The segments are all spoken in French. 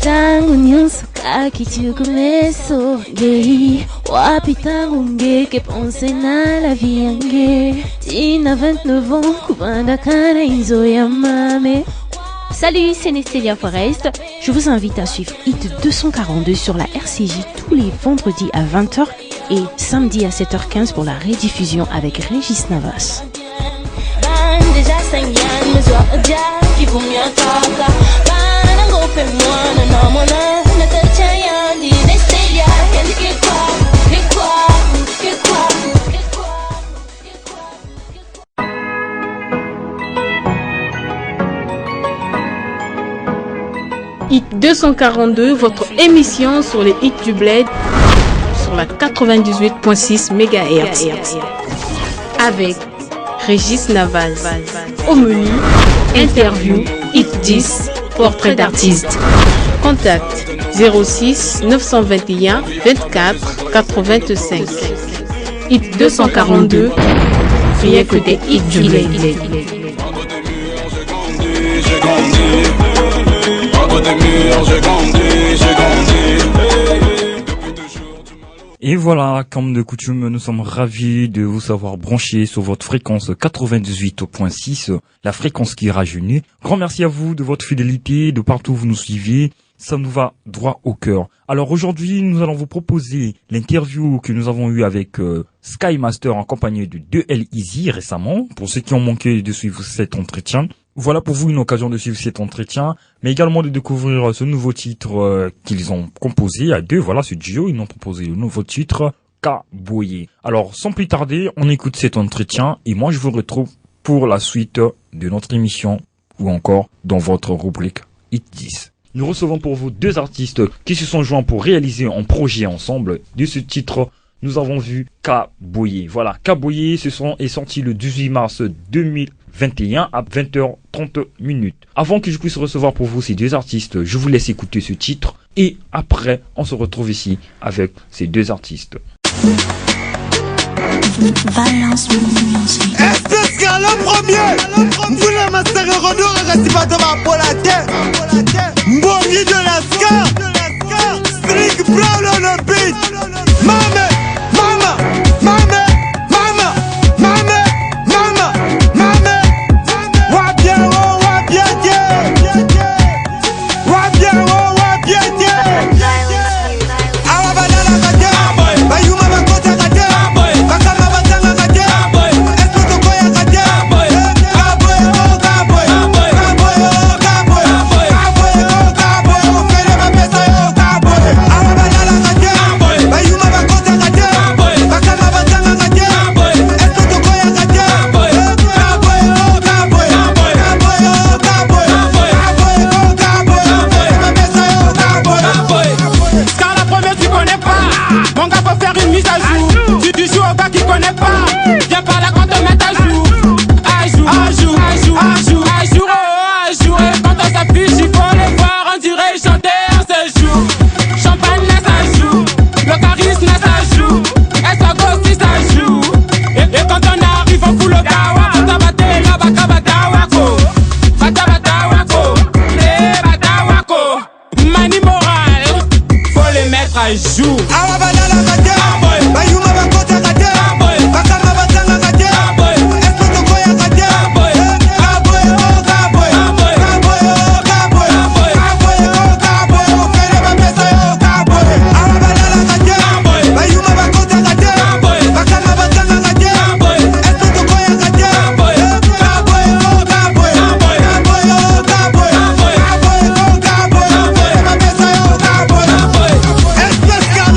Tangu nyonso kaki começo gay wapi tangu ngeke pense na la vie yange tina 29 ans kubanda kana inzo ya mame. Salut, c'est Nestelia Forest. Je vous invite à suivre Hit 242 sur la RCJ tous les vendredis à 20h et samedi à 7h15 pour la rediffusion avec Régis Navas. Hit 242, votre émission sur les hits du bled sur la 98.6 MHz avec Régis Navas. Au menu, interview, hit 10, portrait d'artiste. Contact 06 921 24 85. Hit 242, rien que des hits du bled. Et voilà, comme de coutume, nous sommes ravis de vous savoir branchés sur votre fréquence 98.6, la fréquence qui rajeunit. Grand merci à vous de votre fidélité, de partout où vous nous suivez. Ça nous va droit au cœur. Alors aujourd'hui, nous allons vous proposer l'interview que nous avons eue avec Sky Master en compagnie de 2L Easy récemment. Pour ceux qui ont manqué de suivre cet entretien, voilà pour vous une occasion de suivre cet entretien, mais également de découvrir ce nouveau titre qu'ils ont composé à deux. Voilà, ce duo, ils ont proposé le nouveau titre Kaboye. Alors, sans plus tarder, on écoute cet entretien et moi je vous retrouve pour la suite de notre émission ou encore dans votre rubrique Hit 10. Nous recevons pour vous deux artistes qui se sont joints pour réaliser un projet ensemble. De ce titre, nous avons vu Kaboye. Voilà, Kaboye, ce son est sorti le 18 mars 2021 à 20h30. Avant que je puisse recevoir pour vous ces deux artistes, je vous laisse écouter ce titre et après, on se retrouve ici avec ces deux artistes. Valence Music. Est-ce que le premier vous voulez master Renaud et restez pas devant pour la terre. Mbongi de la Scar Strict Brown on the beat. Mama, mama, mama, mama, mama, mama, mama. Wabia oh wabia je. Wabia oh wabia je. Awabana la kate. Bayuma bakota kate. Bakama batanga kate. Espoto koya kate. Kaboy oh kaboy. Kaboy oh kaboy. Kaboy oh kaboy. Ofere mapesa oh kaboy. Awabana la kate. Bayuma bakota kate. Bakama batanga kate. Espoto koya kate. Kaboy oh kaboy. Kaboy oh kaboy. Kaboy oh kaboy. Ofere mapesa oh kaboy. Car la première tu connais pas. Mon gars faut faire une mise à jour. Tu joues au gars qui connaît pas. Viens par là quand te met à jour. À jour, à jour, à jour, à jour, à jour, oh, à jour. Et quand on s'affiche, il faut les voir. On dirait chanter en ce jour. Champagne là ça joue. Le charisme là ça joue. Et ça aussi ça joue. Et quand on arrive on fout le kawa. Batabate la bakabatawako. Batabatawako. Eh batawako. Mani moral. Faut les mettre à jour. Awabana la kate. Bayuma bakota kate. Bakama batanga kate. Espoto koya kate. Kaboy oh kaboy. Kaboy oh kaboy. Kaboy oh kaboy. Ofere mapesa oh kaboy. Awabana la kate. Bayuma bakota kate. Bakama batanga kate. Espoto koya kate. Kaboy oh kaboy. Kaboy oh kaboy. Kaboy oh kaboy. Ofere mapesa oh kaboy. Especial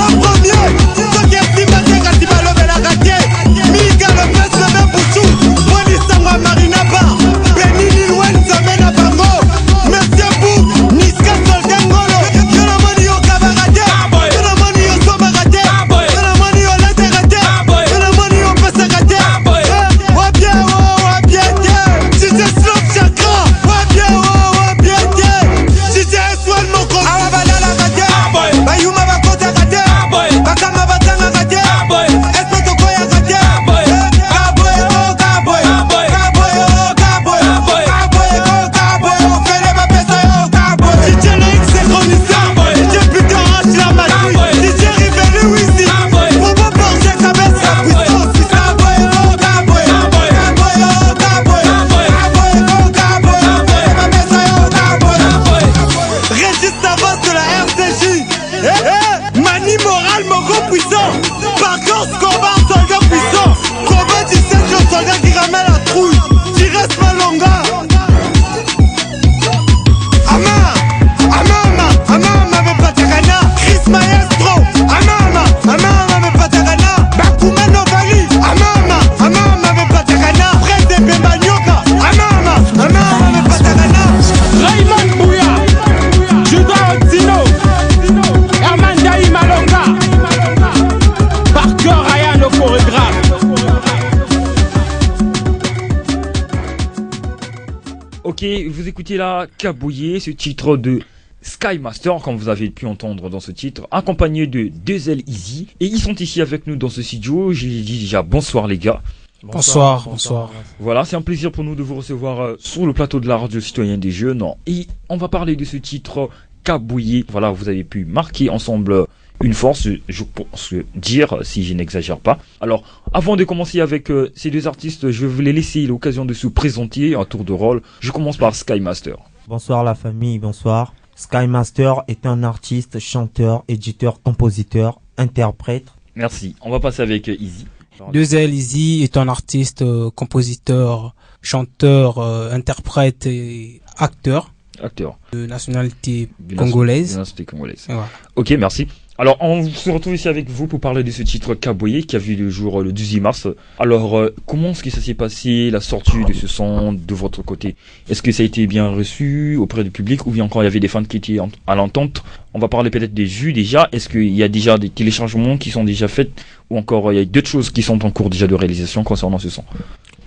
Ok, vous écoutez là Kabouye, ce titre de Sky Master, comme vous avez pu entendre dans ce titre, accompagné de 2L Easy. Et ils sont ici avec nous dans ce studio. J'ai dit déjà bonsoir les gars. Bonsoir. Voilà, c'est un plaisir pour nous de vous recevoir sur le plateau de la radio citoyenne des jeunes. Et on va parler de ce titre Kabouye. Voilà, vous avez pu marquer ensemble une force, je pense dire, si je n'exagère pas. Alors, avant de commencer avec ces deux artistes, je vais vous les laisser l'occasion de se présenter à tour de rôle. Je commence par Sky Master. Bonsoir la famille, bonsoir. Sky Master est un artiste, chanteur, éditeur, compositeur, interprète. Merci. On va passer avec Easy. 2L Easy est un artiste, compositeur, chanteur, interprète et acteur de nationalité congolaise. Voilà. Ok, merci. Alors, on se retrouve ici avec vous pour parler de ce titre Kabouye qui a vu le jour le 18 mars. Alors, comment est-ce que ça s'est passé, la sortie de ce son de votre côté? Est-ce que ça a été bien reçu auprès du public ou bien encore il y avait des fans qui étaient à l'entente? On va parler peut-être des vues déjà. Est-ce qu'il y a déjà des téléchargements qui sont déjà faits ou encore il y a d'autres choses qui sont en cours déjà de réalisation concernant ce son?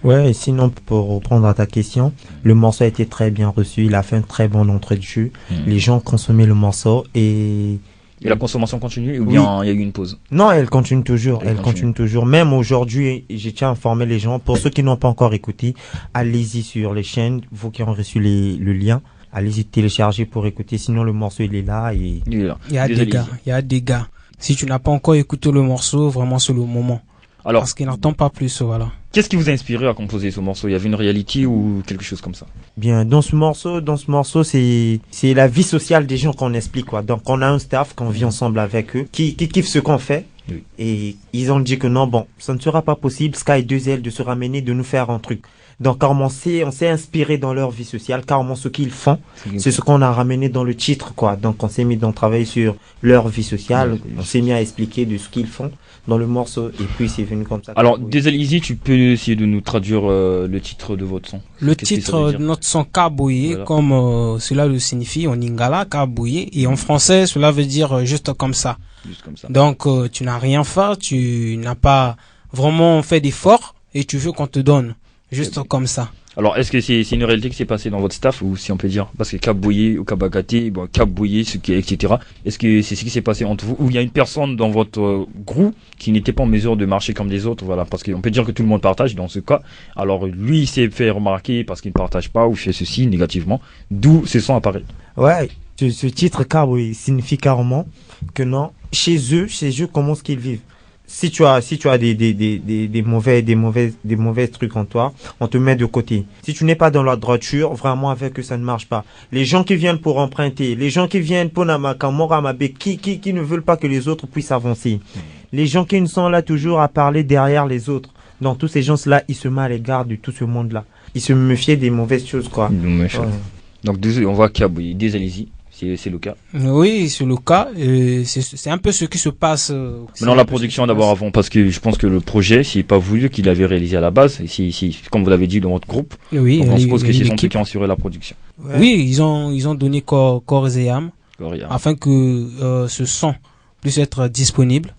Ouais, et sinon, pour répondre à ta question, le morceau a été très bien reçu. Il a fait un très bon entrée de jeu. Les gens consommaient le morceau et la consommation continue ou bien il y a eu une pause? Non, elle continue toujours. Elle continue toujours. Même aujourd'hui, je tiens à informer les gens. Pour ceux qui n'ont pas encore écouté, allez-y sur les chaînes. Vous qui ont reçu le lien, allez-y télécharger pour écouter. Sinon, le morceau, il est là. Et il y a des gars. Si tu n'as pas encore écouté le morceau, vraiment, c'est le moment. Alors, parce qu'il n'entend pas plus, voilà. Qu'est-ce qui vous a inspiré à composer ce morceau? Il y avait une réalité ou quelque chose comme ça? Bien, dans ce morceau, c'est la vie sociale des gens qu'on explique, quoi. Donc, on a un staff qu'on vit ensemble avec eux, qui kiffe ce qu'on fait. Oui. Et ils ont dit que non, bon, ça ne sera pas possible, Sky 2L, de se ramener, de nous faire un truc. Donc, carrément, on s'est inspiré dans leur vie sociale, carrément ce qu'ils font, c'est ce qu'on a ramené dans le titre, quoi. Donc, on s'est mis à travailler sur leur vie sociale, on s'est mis à expliquer de ce qu'ils font dans le morceau, et puis c'est venu comme ça. Alors, Diesel Easy, tu peux essayer de nous traduire le titre de votre son? Le titre de notre son Kabouye, voilà. Comme cela le signifie en lingala, Kabouye, et en français, cela veut dire juste comme ça. Juste comme ça. Donc, tu n'as rien fait, tu n'as pas vraiment fait d'efforts, et tu veux qu'on te donne. Juste comme ça. Alors, est-ce que c'est une réalité qui s'est passée dans votre staff, ou si on peut dire, parce que Kabouye ou Kabagate, bon, Kabouye, etc. Est-ce que c'est ce qui s'est passé entre vous, ou il y a une personne dans votre groupe qui n'était pas en mesure de marcher comme les autres, voilà, parce qu'on peut dire que tout le monde partage dans ce cas. Alors, lui, il s'est fait remarquer parce qu'il ne partage pas ou fait ceci négativement, d'où ce son apparaît. Ouais, ce titre Kabouye signifie carrément que non, chez eux, comment est-ce qu'ils vivent? Si tu as des mauvais trucs en toi, on te met de côté. Si tu n'es pas dans la droiture, vraiment avec eux, ça ne marche pas. Les gens qui viennent pour emprunter, les gens qui viennent pour Namaka, qui ne veulent pas que les autres puissent avancer. Les gens qui ne sont là toujours à parler derrière les autres. Donc, tous ces gens-là, ils se mettent à l'égard de tout ce monde-là. Ils se méfient des mauvaises choses, quoi. Ouais. Donc, on voit qu'il y a des allez-y. C'est le cas. Oui, c'est le cas. C'est un peu ce qui se passe. Maintenant, la production d'abord avant, parce que je pense que le projet, s'il n'est pas voulu qu'il avait réalisé à la base, comme vous l'avez dit dans votre groupe, oui, on suppose que c'est son truc qui a assuré la production. Ouais. Oui, ils ont donné corps et âme afin que ce son puisse être disponible.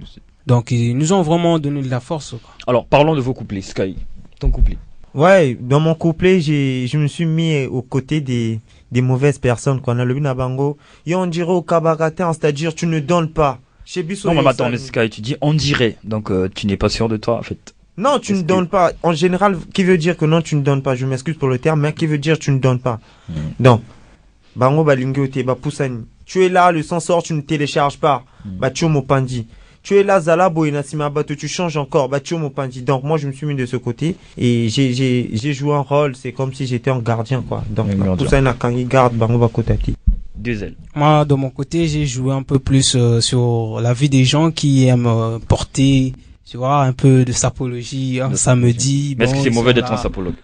Donc, ils nous ont vraiment donné de la force, quoi. Alors, parlons de vos couplets. Sky, ton couplet. Ouais, dans mon couplet, je me suis mis aux côtés des mauvaises personnes, quoi. On a le Binabango. Et on dirait au Kabagatin, c'est-à-dire, tu ne donnes pas. Non, mais attends, Sky, tu dis on dirait. Donc, tu n'es pas sûr de toi, en fait. Non, tu ne donnes pas. En général, qui veut dire que non, tu ne donnes pas. Je m'excuse pour le terme, mais qui veut dire tu ne donnes pas. Donc, Bango Balingote, Poussani. Tu es là, le son sort, tu ne télécharges pas. Chomo Pandi. Tu es là, Zalabo et Nassima Bato, tu changes encore, Chomo Pandi. Donc, moi, je me suis mis de ce côté et j'ai joué un rôle, c'est comme si j'étais un gardien, quoi. Donc, Poussani Nakangi garde, Bango Bakotati. 2L. Moi, de mon côté, j'ai joué un peu plus sur la vie des gens qui aiment porter, tu vois, un peu de sapologie, un samedi. Mais est-ce que c'est mauvais d'être un sapologue?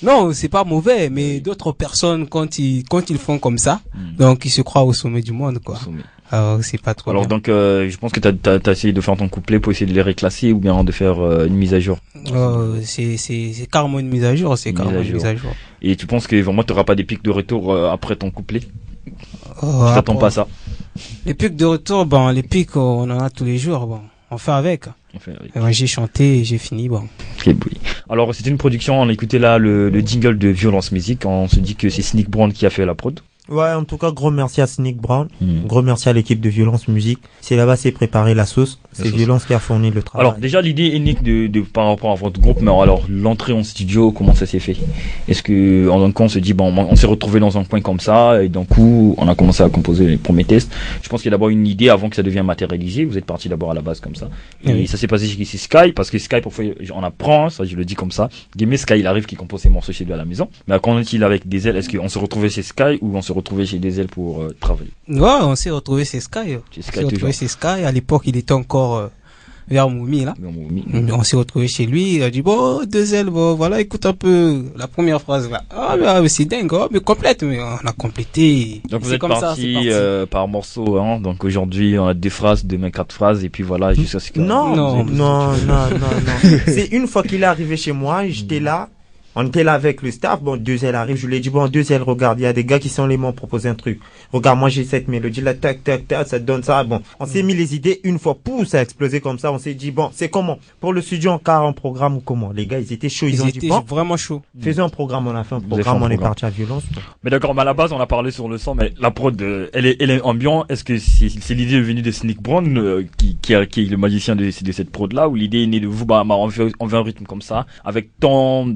Non, c'est pas mauvais, mais d'autres personnes, quand ils font comme ça, donc ils se croient au sommet du monde, quoi. Alors, c'est pas trop. Alors, bien. donc, je pense que t'as essayé de faire ton couplet pour essayer de les reclasser ou bien de faire une mise à jour. C'est carrément une mise à jour, une mise à jour. Et tu penses que vraiment t'auras pas des pics de retour après ton couplet? Je t'attends pas à ça. Les pics de retour, les pics, on en a tous les jours, on fait avec. Moi, j'ai chanté et j'ai fini, Okay, oui. Alors, c'était une production, on a écouté là le jingle de Violence Music. On se dit que c'est Sneak Brown qui a fait la prod. Ouais, en tout cas, gros merci à Sneak Brown. Gros merci à l'équipe de Violence Musique. C'est là-bas, c'est préparé la sauce. C'est Violence qui a fourni le travail. Alors, déjà, l'idée est unique par rapport à votre groupe, mais alors, l'entrée en studio, comment ça s'est fait? Est-ce que, en un coup, on se dit, bon, on s'est retrouvé dans un coin comme ça, et d'un coup, on a commencé à composer les premiers tests. Je pense qu'il y a d'abord une idée avant que ça devienne matérialisé. Vous êtes parti d'abord à la base comme ça. Et ça s'est passé chez Sky, parce que Sky, parfois, on apprend, ça, je le dis comme ça. Guillemets, Sky, il arrive qu'il compose ses morceaux chez lui à la maison. Mais quand il est avec des ailes, est-ce qu'on se retrouvait chez Sky ou on se retrouvait chez des ailes pour travailler? Ouais, on s'est retrouvé chez Sky. Chez Sky. À l'époque, il était encore vers Moumi, là. On s'est retrouvé chez lui. Il a dit, bon, deux ailes, bon, voilà, écoute un peu la première phrase, là. Mais c'est dingue, mais complète, mais on a complété. Donc vous êtes parti par morceau, hein. Donc aujourd'hui, on a 2 phrases, demain 4 phrases, et puis voilà, jusqu'à ce que... Non. C'est une fois qu'il est arrivé chez moi, j'étais là. On était là avec le staff, bon, 2L arrive, je lui ai dit, bon, 2L, regarde, il y a des gars qui sont les m'ont proposé un truc. Regarde, moi, j'ai cette mélodie, là, tac, tac, tac, ça te donne ça, bon. On s'est mis les idées, une fois, pouf, ça a explosé comme ça, on s'est dit, bon, c'est comment? Pour le studio, en car, en programme ou comment? Les gars, ils étaient chauds, ils ont dit, bon. Vraiment chauds. Faisons un programme, on a fait un programme, on est parti à Violence. Mais d'accord, mais à la base, on a parlé sur le son, mais la prod, elle est ambiante. Est-ce que c'est l'idée venue de Sneak Brown, qui est le magicien de cette prod-là, ou l'idée est née de vous, on veut un rythme comme ça, avec tant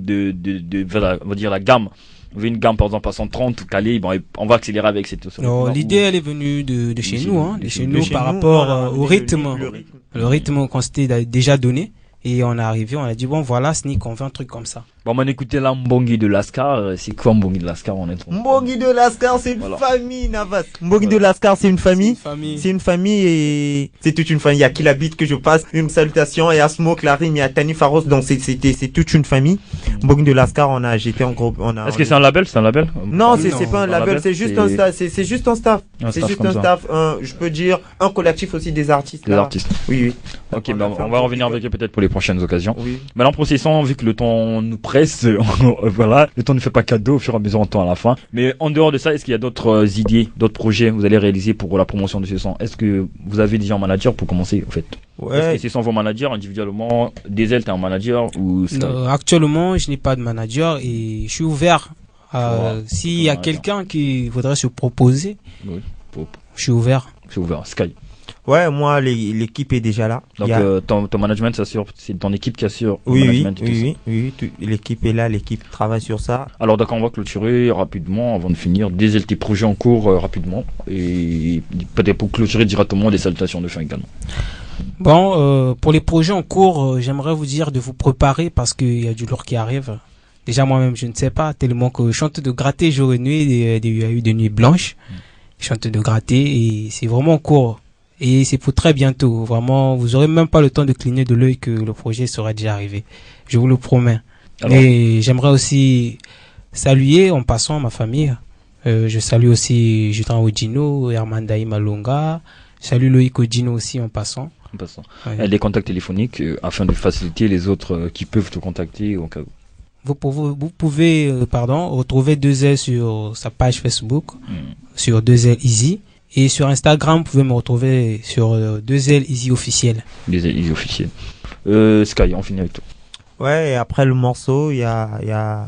on va dire la gamme. On veut une gamme par exemple à 130 ou calé, bon, on va accélérer avec cette l'idée elle est venue de chez nous, hein, de chez nous par rapport au rythme. Le rythme qu'on s'était déjà donné. Et on est arrivé, on a dit, bon, voilà, Sneak, on veut un truc comme ça. Bon, on a écouté là Mbongi de Lascar. C'est quoi Mbongi de Lascar, on est Mbongi de Lascar, c'est une famille, Navas. Mbongi de Lascar, c'est une famille. C'est une famille et c'est toute une famille. Il y a Kilabit que je passe une salutation, et à Smoke, Larim, il y a Tani Faros, donc c'est toute une famille. Mbongi de Lascar, j'étais en groupe, Est-ce que c'est un label? C'est un label? Non, c'est pas un label, c'est juste un staff, c'est juste un staff. C'est juste un staff, je peux dire, un collectif aussi des artistes. Des artistes. Oui. Ok, ben on va revenir avec eux peut-être pour les prochaines occasions. Oui. Maintenant, processons, vu que le temps nous presse, voilà, le temps ne fait pas cadeau, au fur et à mesure on tend à la fin. Mais en dehors de ça, est-ce qu'il y a d'autres idées, d'autres projets que vous allez réaliser pour la promotion de ce son? Est-ce que vous avez déjà un manager pour commencer, en fait? Ouais. Est-ce que ce sont vos managers individuellement? Diesel, t'es un manager ou actuellement, je n'ai pas de manager et je suis ouvert. S'il y a quelqu'un qui voudrait se proposer, je suis ouvert. Sky. Ouais, moi, l'équipe est déjà là. Donc, ton management s'assure, c'est ton équipe qui assure le management. Oui, l'équipe est là, l'équipe travaille sur ça. Alors, d'accord, on va clôturer rapidement avant de finir. Des tes projets en cours rapidement. Et peut-être pour clôturer directement des salutations de fin également. Bon, pour les projets en cours, j'aimerais vous dire de vous préparer parce qu'il y a du lourd qui arrive. Déjà, moi-même, je ne sais pas, tellement que je chante de gratter jour et nuit, il y a eu des nuits blanches. Je chante de gratter et c'est vraiment en cours. Et c'est pour très bientôt. Vraiment, vous aurez même pas le temps de cligner de l'œil que le projet sera déjà arrivé. Je vous le promets. Alors, et j'aimerais aussi saluer en passant ma famille. Je salue aussi Jutran Odino, Hermandaï Malonga. Je salue Loïc Odino aussi en passant. Ouais. Les contacts téléphoniques afin de faciliter les autres qui peuvent te contacter au cas où. Vous pouvez retrouver 2L sur sa page Facebook, sur 2L Easy. Et sur Instagram, vous pouvez me retrouver sur 2L Easy officiel. 2L Easy officiel. Sky, on finit avec toi. Ouais, et après le morceau, je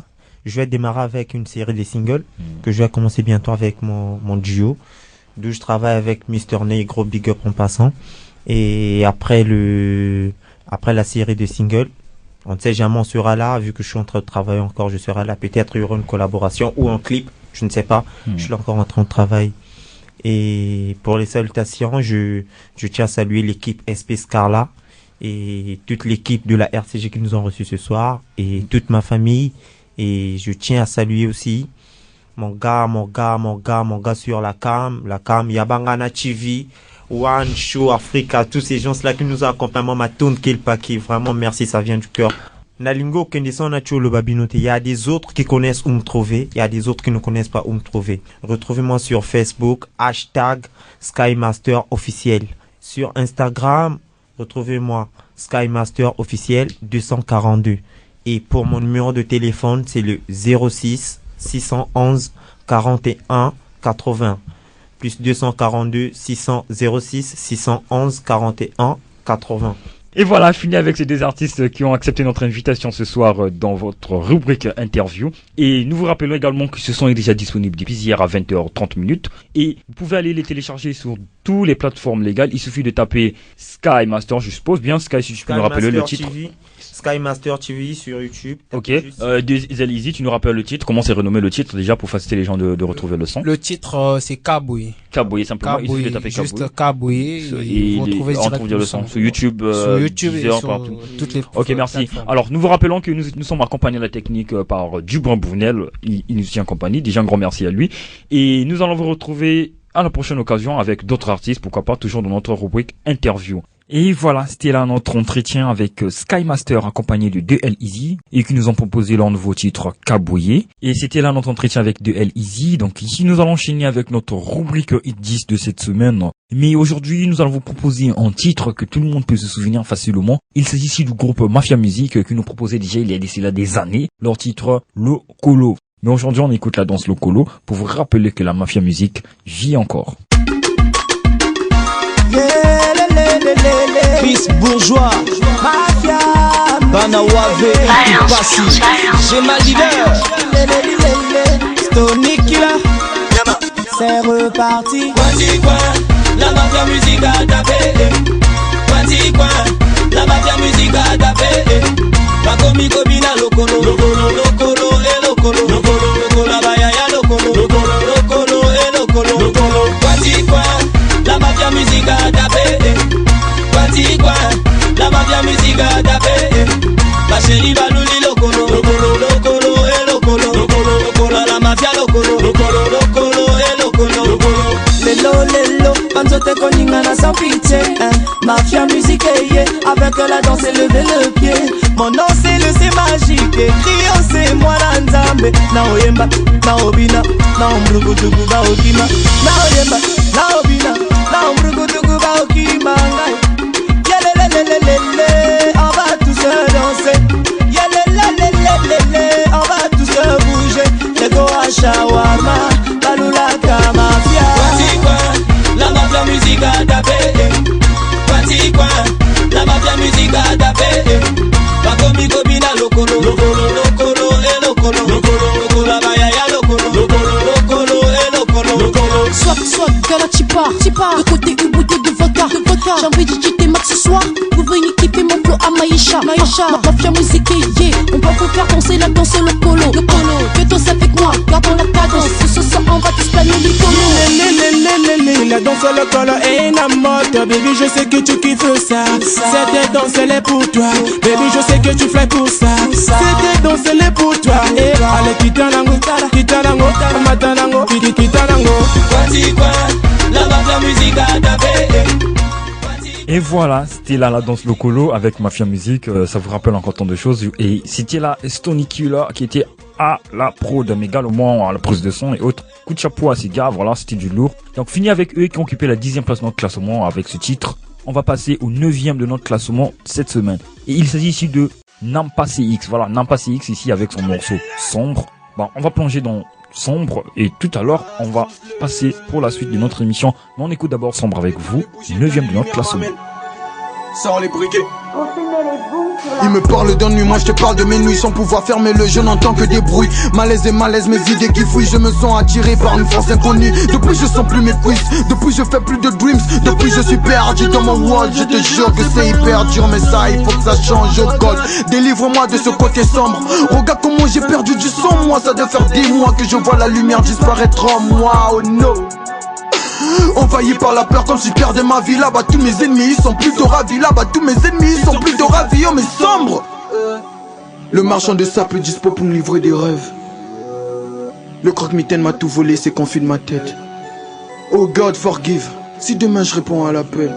vais démarrer avec une série de singles que je vais commencer bientôt avec mon duo, d'où je travaille avec Mr. Ney, gros big up en passant. Et après la série de singles, on ne sait jamais, on sera là, vu que je suis en train de travailler encore, je serai là. Peut-être il y aura une collaboration ou un clip, je ne sais pas. Je suis encore en train de travailler. Et pour les salutations, je tiens à saluer l'équipe SP Scarla et toute l'équipe de la RCG qui nous ont reçus ce soir et toute ma famille. Et je tiens à saluer aussi mon gars sur la cam, Yabangana TV, One Show Africa, tous ces gens-là qui nous ont accompagnés, ma tourne qui est le paquet. Vraiment, merci, ça vient du cœur. Nalingo Kendison Nacho le Babinote. Il y a des autres qui connaissent où me trouver. Il y a des autres qui ne connaissent pas où me trouver. Retrouvez-moi sur Facebook, #SkyMaster officiel. Sur Instagram, retrouvez-moi SkyMaster officiel 242. Et pour mon numéro de téléphone, c'est le 06 611 41 80. Plus 242 600 06 611 41 80. Et voilà, fini avec ces deux artistes qui ont accepté notre invitation ce soir dans votre rubrique interview. Et nous vous rappelons également que ce son est déjà disponible depuis hier à 20h30. Et vous pouvez aller les télécharger sur toutes les plateformes légales. Il suffit de taper Sky Master, je suppose bien. Sky, si tu peux nous rappeler le titre. Sky Master TV sur YouTube. Ok. Easy, tu nous rappelles le titre. Comment c'est renommé le titre déjà pour faciliter les gens de retrouver le son? Le titre, c'est Kabouye. Kabouye, simplement. Il suffit de taper Kabouye. Juste Kabouye. Et vous retrouvez directement le son. Sur YouTube, Deezer, et sur partout. Toutes les ok, merci. plateformes. Alors, nous vous rappelons que nous sommes accompagnés à la technique par Dubrin Bournel. Il nous tient compagnie. Déjà, un grand merci à lui. Et nous allons vous retrouver à la prochaine occasion avec d'autres artistes. Pourquoi pas toujours dans notre rubrique interview. Et voilà, c'était là notre entretien avec Sky Master accompagné de 2L Easy et qui nous ont proposé leur nouveau titre Kabouye. Et c'était là notre entretien avec 2L Easy. Donc ici nous allons enchaîner avec notre rubrique Hit 10 de cette semaine. Mais aujourd'hui nous allons vous proposer un titre que tout le monde peut se souvenir facilement. Il s'agit ici du groupe Mafia Music qui nous proposait déjà il y a d'ici là des années leur titre Lokolo. Mais aujourd'hui on écoute la danse Lokolo pour vous rappeler que la Mafia Music vit encore. Chris Bourgeois, Mafia, Banawave, Passi, j'ai ma leader, Stony Killer, c'est reparti. Voici quoi, la Mafia Music a tapé. Voici quoi, la Mafia Music a tapé. Pakomi Kobina Lokolo, Lokolo, Lokolo, et Lokolo, Lokolo, Lokolo, la Bayaya Lokolo, Lokolo, Lokolo, et Lokolo, Lokolo. Voici quoi, la Mafia Music a tapé. Voici quoi, la Mafia Music a tapé. Ma chérie Balouli Lokolo, Lokolo, Lokolo, et Lokolo, Lokolo, Lokolo, la Mafia Lokolo, Lokolo, Lokolo, et Lokolo, Lokolo. Lelo, Panzote Koningana sans pitié, Mafia Music, avec la danse et lever le pied. Mon nom c'est le c'est magique, Trio c'est moi l'Anzambe. Naoyemba, Naobina, Naombrugutugu Baokima. Naoyemba, Naobina, Naombrugutugu Baokima. Yalelelelelele, on va tous se danser. Yalelelelelele, on va tous se bouger. Lego à shawarma, Balulaka Mafia. Voici quoi, la Mafia Music a tapé. Voici quoi, la Mafia Music a tapé. Pakomi Kobina Lokolo, Lokolo, Lokolo, et Lokolo, Lokolo, Lokolo, la Bayaya Lokolo, Lokolo, Lokolo, et Lokolo, Lokolo. Soit, gala Tipa, le côté ubouté de vodka, j'ai envie de jeter ma ce soir. Vous venez équiper mon flow à Maïcha, ma Mafia Music, on va vous faire danser la danse Lokolo, fais danser avec moi, gardons la cadence, ce soir on va tous planer les colos. La danse Lokolo est la mode, baby je sais que tu kiffes ça. Cette danse elle est pour toi, baby je sais que tu fly pour ça. Cette danse elle est pour toi, allez kitanango, matanango, kitanango. Voici quoi, la Mafia Music a tapé. Et voilà, c'était là la danse Lokolo avec Mafia Music, ça vous rappelle encore tant de choses. Et c'était là Stony Killer qui était à la prod, mais également à la prise de son et autres. Coup de chapeau à ces gars, voilà, c'était du lourd. Donc fini avec eux qui ont occupé la 10e place de notre classement avec ce titre. On va passer au 9e de notre classement cette semaine. Et il s'agit ici de Nampa CX, voilà, Nampa CX ici avec son morceau Sombre. Bon, on va plonger dans Sombre et tout à l'heure on va passer pour la suite de notre émission, mais on écoute d'abord Sombre avec vous, 9e de notre classement. Sans les briquets. Il me parle d'ennui, moi je te parle de mes nuits. Sans pouvoir fermer le jeu, n'entends que des bruits. Malaise et malaise, mes idées qui fouillent. Je me sens attiré par une force inconnue. Depuis je sens plus mes quiz, depuis je fais plus de dreams. Depuis je suis perdu dans mon world. Je te jure que c'est hyper dur, mais ça il faut que ça change. Oh God, délivre-moi de ce côté sombre. Regarde comment j'ai perdu du sang. Moi ça doit faire 10 mois que je vois la lumière disparaître en moi. Oh no. Envahi par la peur comme si je perdais ma vie. Là-bas tous mes ennemis ils sont plutôt ravis. Là-bas tous mes ennemis ils sont plutôt ravis. Oh mais sombre. Le marchand de sable dispo pour me livrer des rêves. Le croque-mitaine m'a tout volé, c'est confus de ma tête. Oh God forgive, si demain je réponds à l'appel.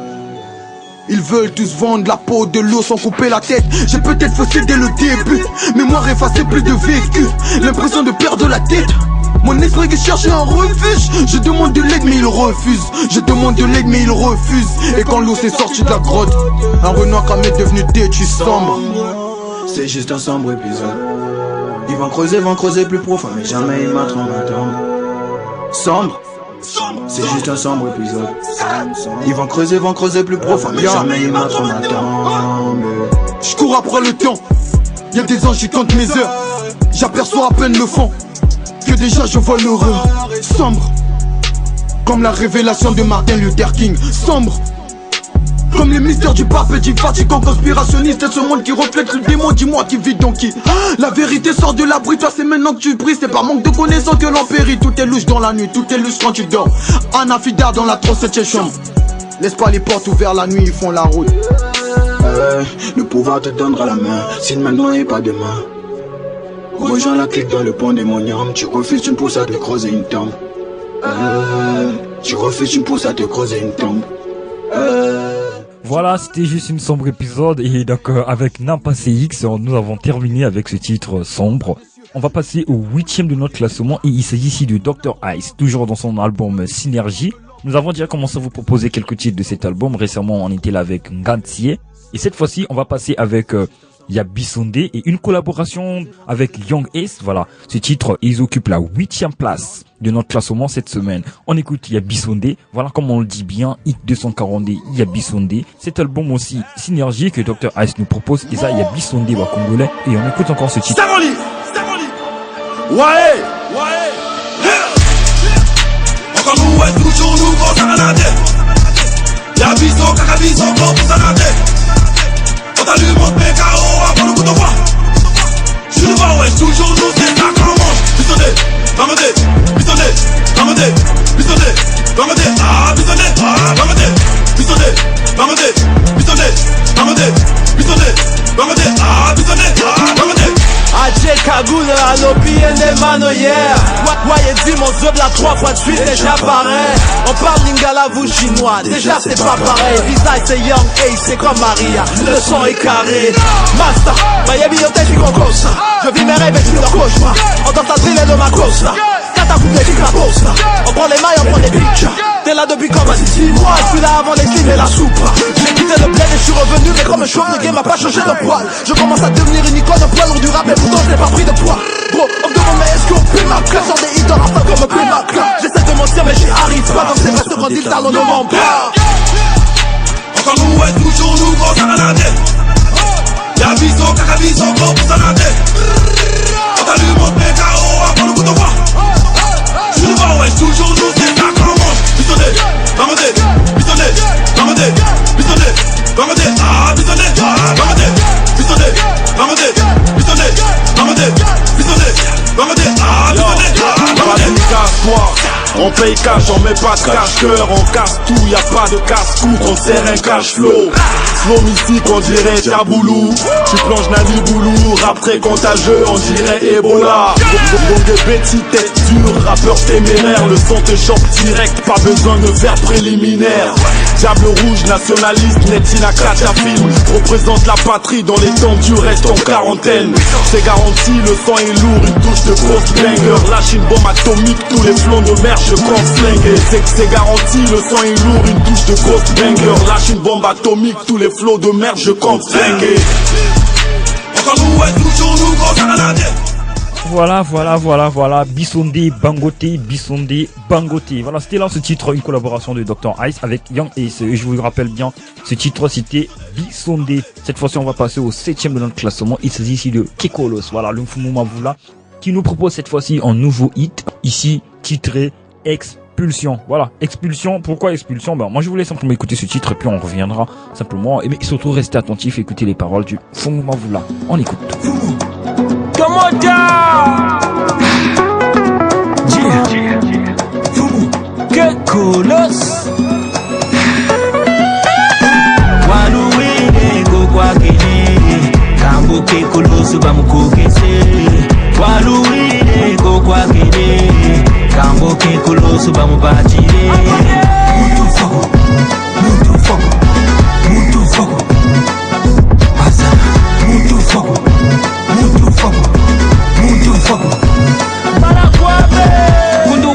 Ils veulent tous vendre la peau de l'eau sans couper la tête. J'ai peut-être faussé dès le début. Mémoire effacée, plus de vécu. L'impression de perdre la tête. Mon esprit qui cherche un refuge. Je demande de l'aide mais il refuse. Je demande de l'aide mais il refuse. Et quand l'eau s'est sortie de la grotte, un renard cramé est devenu têtu sombre. C'est juste un sombre épisode. Ils vont creuser plus profond, mais jamais ils m'attrapent ma sombre. C'est juste un sombre épisode. Ils vont creuser plus profond, mais jamais ils m'attrapent ma Je cours après le temps. Y'a des anges qui comptent mes heures. J'aperçois à peine le fond. Que déjà je vois l'horreur. Sombre. Comme la révélation de Martin Luther King. Sombre. Comme les mystères du pape et du Vatican. Conspirationniste et ce monde qui reflète le démon. Dis-moi qui vit donc qui. La vérité sort de l'abri. Toi c'est maintenant que tu brilles. C'est par manque de connaissance que l'on périt. Tout est louche dans la nuit. Tout est louche quand tu dors. Anna Fidar dans la 37e chambre. Laisse pas les portes ouvertes la nuit. Ils font la route. Le pouvoir te donnera la main. Si maintenant et pas demain. Rejoins la clique dans le pont démonium. Tu refuses, tu me pousses à te creuser une tombe. Tu refuses, tu me pousses à te creuser une tombe. Voilà, c'était juste une sombre épisode et donc avec Nampa CX, nous avons terminé avec ce titre sombre. On va passer au 8e de notre classement et il s'agit ici de Dr. Ice, toujours dans son album Synergie. Nous avons déjà commencé à vous proposer quelques titres de cet album. Récemment, on était là avec Ngantier et cette fois-ci, on va passer avec Yabisonde et une collaboration avec Young Ace. Voilà, ce titre, ils occupent la 8e place de notre classement cette semaine. On écoute Yabisonde, voilà comme on le dit bien, Hit 242 Yabisonde. Cet album aussi, Synergie que Dr. Ice nous propose, et ça Yabisonde va congolais, et on écoute encore ce titre. Staroli, ouais, encore nous est toujours nous qu'on s'en Yabiso, Kakabiso, qu'on s'en on t'allume, on te met KO avant le coup de bois. Je le vois, ouais, toujours nous, c'est ça qu'on mange. Bisonné, Bamade, Bisonné, Bamade, Bisonné, Bamade, ah, Bisonné, ah, Bamade, Bisonné, Bamade, Bisonné, Bamade, Bisonné, Bamade, ah, Bisonné, ah, Bamade. Adje Kagoule à l'opinion des manoyères. Voyez dit mon zub la 3 fois de suite déjà pareil. On parle lingala vous chinois, déjà c'est pas pareil. Visage c'est Young Ace, c'est comme Maria, le son est carré. Master, Miami Hotel du Concosta. Je vis mes rêves et je suis leur cauchemar. On danse la drille de ma costa. Catapult les la posta. On prend les mailles, on prend les pictures. T'es là depuis comme 6 mois, je suis là avant les clips et la soupe. J'ai quitté le bled et je suis revenu, mais comme un chauve, le game a pas changé de poil. Je commence à devenir une icône, un poids lourd du rap, et pourtant je n'ai pas pris de poids. Bro, on me demande mais est-ce qu'on peut ma classe? Genre des hits dans la fin comme un peu ma classe. J'essaie de mentir mais j'y arrive pas, donc c'est reste grandi, le talent ne ment pas. Encore nous est toujours nous qu'on s'en Yabiso, Kakabiso, qu'on s'en on t'allume, on te met KO avant le coup de bois. Je le vois, ouais, toujours nous, c'est ça qu'on mange. Bisonné, Bamade, Bisonné, Bamade, Bisonné, Bamade, ah, Bisonné, ah, Bamade, Bisonné, Bamade, Bisonné, Bamade, Bisonné, Bamade, ah, Bisonné, ah, Bamade. Casse-toi, on paye cash, on met pas de cache-cœur, on casse tout, y'a pas de casse-cou, on serre un cash-flow. Slow mystique, on dirait Diaboulou. Tu plonges Nani Boulou, rap très contagieux, on dirait Ebola. Donc des bêtises, tête dure, rappeur téméraire. Le son te choque direct, pas besoin de faire préliminaire. Diable rouge, nationaliste, Netina film. Représente la patrie, dans les temps du reste en quarantaine. C'est garanti, le son est lourd, une touche de grosse banger. Lâche une bombe atomique, tous les flancs de mer, je compte slinguer. C'est garanti, le son est lourd, une touche de grosse banger. Lâche une bombe atomique, tous les flots de mer, je compte flinguer. Encore nous est toujours nous qu'on s'en Voilà, Bisonde, Bangote. Voilà, c'était là ce titre, une collaboration de Dr. Ice avec Young Ace. Et je vous rappelle bien, ce titre c'était Bisonde. Cette fois-ci, on va passer au 7e de notre classement. Il s'agit ici de Kekolos. Voilà, le Mfumu Mavula qui nous propose cette fois-ci un nouveau hit, ici titré Expulsion. Voilà, Expulsion. Pourquoi Expulsion? Ben, moi je voulais simplement écouter ce titre et puis on reviendra simplement. Mais surtout rester attentif, écouter les paroles du Mfumu Mavula. On écoute. Comment que colos waluwine kokwakene kambo ke kolos bamukokese waluwine kokwakene kambo ke kolos bamubachire mutu foko pasa mutu foko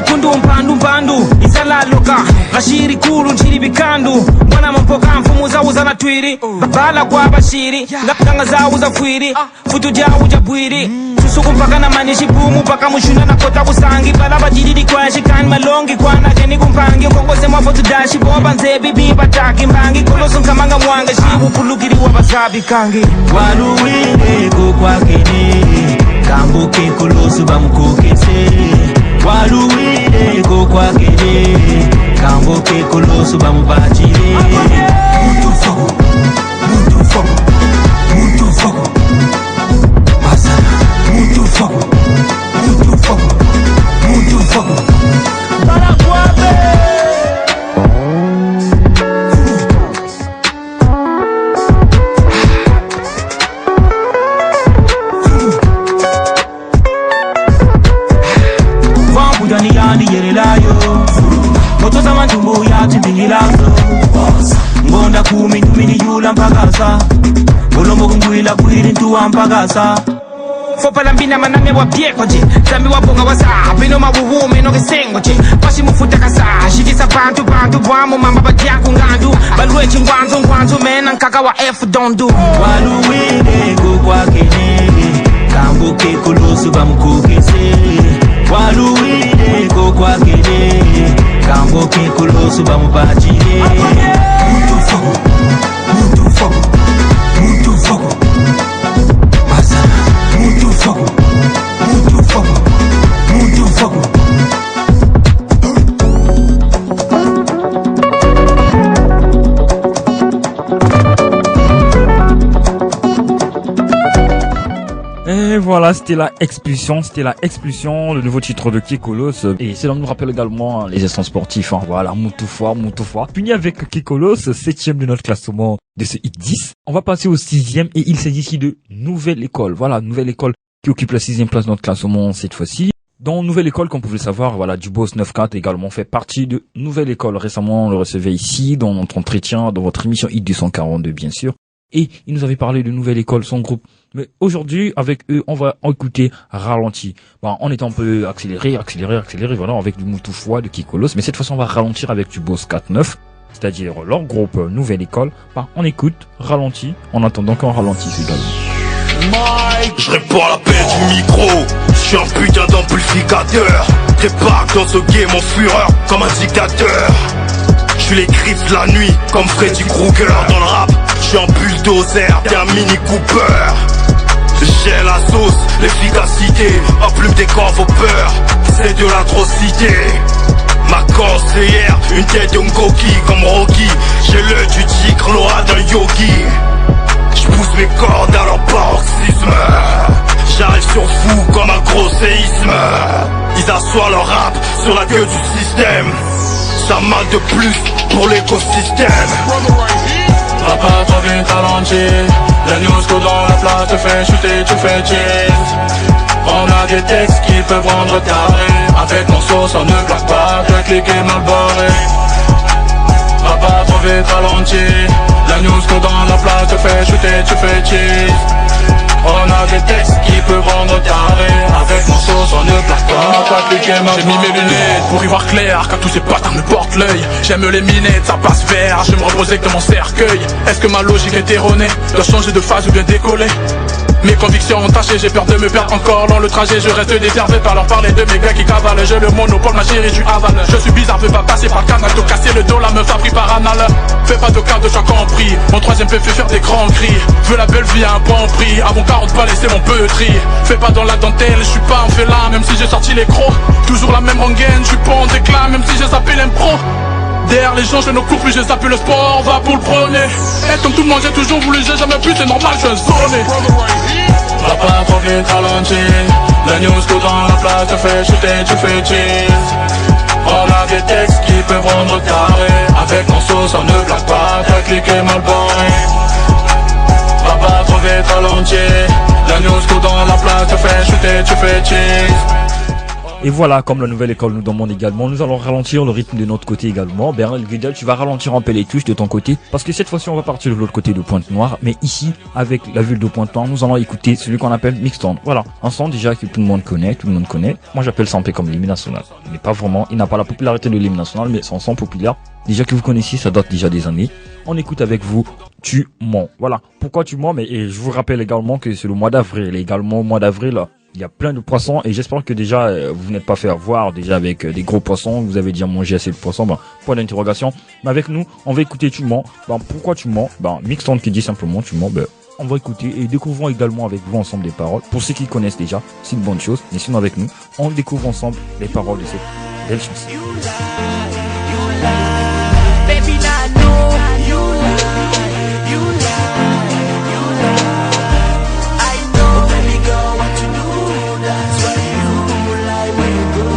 kundu mpandu izalaloka bashiri kulu nchiri bikandu mwana mpoka mfumu zauza na twiri bala kwa bashiri nganga zauza fwiri futu jau jabwiri susuku mpaka na manishi bumu mpaka mushuna na kota busangi bala bajididi kwa shikani malongi kwa na jeni kumpangi kongoze mwafo tudashi bomba nze bibi bataki mbangi koloso nkamanga mwanga shibu pulukiri wabasabi kangi waluwine kwa kene kambuke koloso bamukukese waluwine kwa kene kambuke koloso bamubachire muntu foko muntu foko muntu foko basana muntu foko muntu foko muntu foko para guabe vambu dani yerelayo moto za mantumbu ya tibingilazo ngonda kumi tumini yula mpagasa ulombo kungwila kuhiri ntuwa mpagasa fopa lambina manane wa biekoje zambi wabonga wasa bino mabuhume no kesengoje pashi mufuta kasa shikisa bantu bwamu mama badyangu ngandu balwechi ngwanzo mena nkaka wa F don't do waluwine kwa kene kambuke kolosu bamukukese waluwine kwa kene kambuke kolosu bamubachire muntu foko muntu foko muntu foko basana muntu foko muntu foko muntu foko Et voilà, c'était la expulsion, le nouveau titre de Kekolos. Et cela nous rappelle également les instants sportifs, hein. Voilà, Moutoufoua. Fini avec Kekolos, 7ème de notre classement de ce hit 10. On va passer au 6ème et il s'agit ici de Nouvelle École. Voilà, Nouvelle École qui occupe la 6ème place de notre classement cette fois-ci. Dans Nouvelle École, comme vous pouvez le savoir, voilà, Duboss 94 également fait partie de Nouvelle École. Récemment, on le recevait ici, dans notre entretien, dans votre émission hit 242, bien sûr. Et il nous avait parlé de Nouvelle École, son groupe. Mais aujourd'hui, avec eux, on va écouter Ralenti. Bon, on est un peu accéléré, voilà, avec du Moutoufoua, de Kekolos. Mais cette fois-ci, on va ralentir avec Duboss 49, c'est-à-dire leur groupe Nouvelle École. Bah, on écoute Ralenti, en attendant qu'on ralentisse également. Mike, je réponds à l'appel du micro. Je suis un putain d'amplificateur. Débarque dans ce game en fureur, comme un dictateur. Je suis les griffes de la nuit, comme Freddy Krueger. Dans le rap, je suis un bulldozer, t'es un mini Cooper. J'ai la sauce, l'efficacité, en plume des corps vos peurs, c'est de l'atrocité. Ma conseillère, une tête de Ngoki comme Rocky. J'ai l'œil du tigre, l'aura d'un yogi. J'pousse mes cordes à leur paroxysme. J'arrive sur vous comme un gros séisme. Ils assoient leur rap sur la gueule du système. Ça mal de plus pour l'écosystème. Papa, trop vite ralenti. La news go dans la place te fait chuter, tu fais cheese. On a des textes qui peuvent rendre taré. Avec mon sauce, on ne plaque pas, que cliquer mal barré. Papa, trop vite ralenti. La news go dans la place te fait chuter, tu fais cheese. On a des textes qui peuvent rendre taré. Avec mon sauce, on ne plaque pas, que cliquer mal barré. J'ai mis mes lunettes pour y voir clair, car tous ces bâtards me portent l'œil. J'aime les minettes, ça passe vert, je me reposer que mon cercueil. Est-ce que ma logique est erronée? Dois changer de phase ou bien décoller? Mes convictions ont taché, j'ai peur de me perdre encore dans le trajet. Je reste déservé par leur parler de mes gars qui cavalent. J'ai le monopole, ma chérie, tu avales. Je suis bizarre, veux pas passer par le canal. Te casser le dos, la meuf a pris par anal. Fais pas de cas de choc compris. Mon troisième peut faire des grands cris. Veux la belle vie à un bon prix. Avant 40 balles, c'est mon petit. Fais pas dans la dentelle, je suis pas un félin. Même si j'ai sorti les crocs. Toujours la même rengaine, je suis pas en déclin. Même si j'ai zappé l'impro. Derrière les gens, je ne cours plus, j'ai zappé le sport. Va pour le premier. Et comme tout le monde, j'ai toujours voulu, j'ai jamais pu. C'est normal, je suis un zoné. Papa, trop vite ralenti. La news go dans la place te fait chuter, tu fais cheese. On a des textes qui peuvent rendre taré. Avec mon sauce, on ne blague pas, t'as cliqué mal barré. Papa, trop vite ralenti. La news go dans la place te fait chuter, tu fais cheese. Et voilà, comme la Nouvelle École nous demande également, nous allons ralentir le rythme de notre côté également. Bernard Guidel, tu vas ralentir un peu les touches de ton côté, parce que cette fois-ci on va partir de l'autre côté de Pointe-Noire, mais ici, avec la ville de Pointe-Noire, nous allons écouter celui qu'on appelle Mixtown. Voilà, un son déjà que tout le monde connaît. Moi j'appelle ça un peu comme l'hymne national, mais pas vraiment, il n'a pas la popularité de l'hymne national, mais c'est un son populaire. Déjà que vous connaissez, ça date déjà des années. On écoute avec vous, Tu mens. Voilà, pourquoi tu mens, mais et je vous rappelle également que c'est le mois d'avril, également au mois d'avril, Il y a plein de poissons et j'espère que déjà vous n'êtes pas fait avoir déjà avec des gros poissons. Vous avez déjà mangé assez de poissons. Point d'interrogation. Mais avec nous, on va écouter Tu mens. Pourquoi tu mens? Mixton qui dit simplement Tu mens. On va écouter et découvrons également avec vous ensemble des paroles. Pour ceux qui connaissent déjà, c'est une bonne chose. Mais sinon avec nous, on découvre ensemble les paroles de cette belle chanson. Baby, I know you lie, you lie, you lie. I know, baby girl, what you do, that's why you lie when you go.